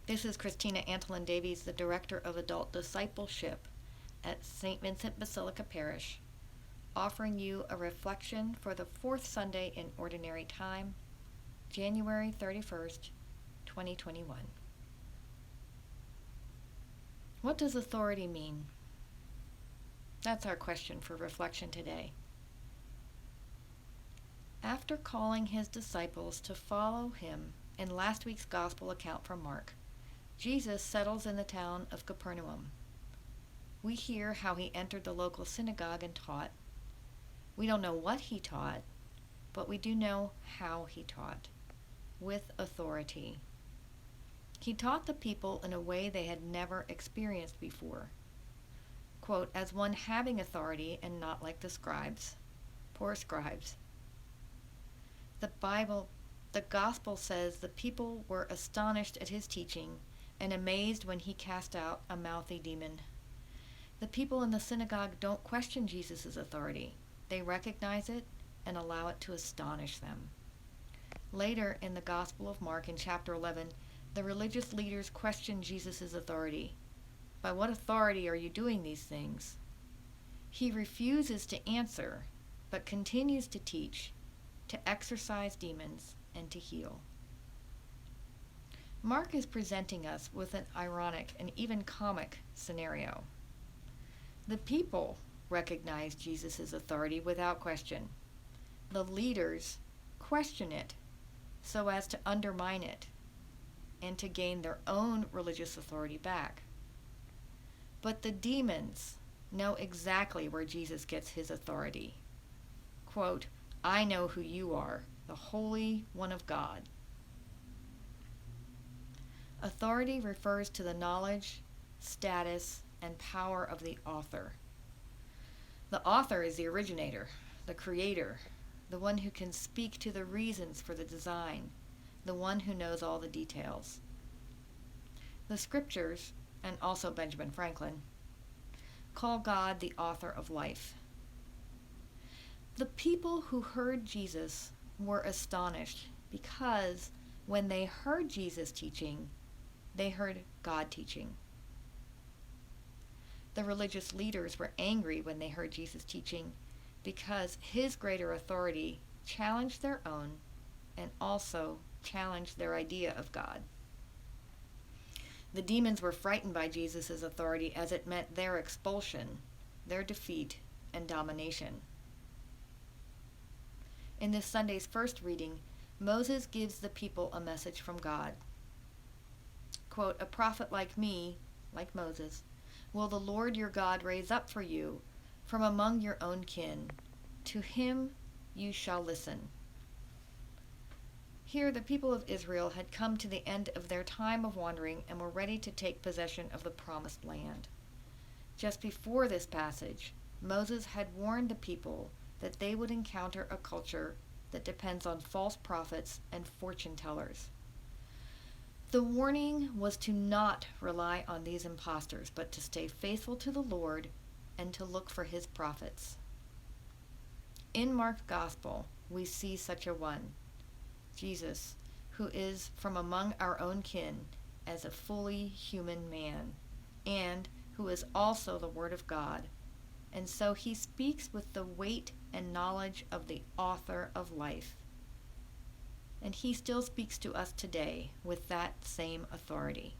This is Kristina Davies, the Director of Adult Discipleship at St. Vincent Basilica Parish, offering you a reflection for the fourth Sunday in Ordinary Time, January 31st, 2021. What does authority mean? That's our question for reflection today. After calling his disciples to follow him in last week's Gospel account from Mark, Jesus settles in the town of Capernaum. We hear how he entered the local synagogue and taught. We don't know what he taught, but we do know how he taught, with authority. He taught the people in a way they had never experienced before. Quote, as one having authority and not like the scribes, poor scribes. The Gospel says the people were astonished at his teaching and amazed when he cast out a mouthy demon. The people in the synagogue don't question Jesus' authority. They recognize it and allow it to astonish them. Later in the Gospel of Mark in chapter 11, the religious leaders question Jesus' authority. By what authority are you doing these things? He refuses to answer, but continues to teach, to exorcise demons, and to heal. Mark is presenting us with an ironic and even comic scenario. The people recognize Jesus' authority without question. The leaders question it so as to undermine it and to gain their own religious authority back. But the demons know exactly where Jesus gets his authority. Quote, I know who you are, the Holy One of God. Authority refers to the knowledge, status, and power of the author. The author is the originator, the creator, the one who can speak to the reasons for the design, the one who knows all the details. The scriptures, and also Benjamin Franklin, call God the author of life. The people who heard Jesus were astonished because when they heard Jesus teaching, they heard God teaching. The religious leaders were angry when they heard Jesus teaching because his greater authority challenged their own and also challenged their idea of God. The demons were frightened by Jesus' authority as it meant their expulsion, their defeat, and domination. In this Sunday's first reading, Moses gives the people a message from God. Quote, a prophet like me, like Moses, will the Lord your God raise up for you from among your own kin. To him you shall listen. Here the people of Israel had come to the end of their time of wandering and were ready to take possession of the promised land. Just before this passage, Moses had warned the people that they would encounter a culture that depends on false prophets and fortune tellers. The warning was to not rely on these impostors, but to stay faithful to the Lord and to look for his prophets. In Mark's Gospel, we see such a one, Jesus, who is from among our own kin as a fully human man, and who is also the Word of God. And so he speaks with the weight and knowledge of the author of life. And he still speaks to us today with that same authority.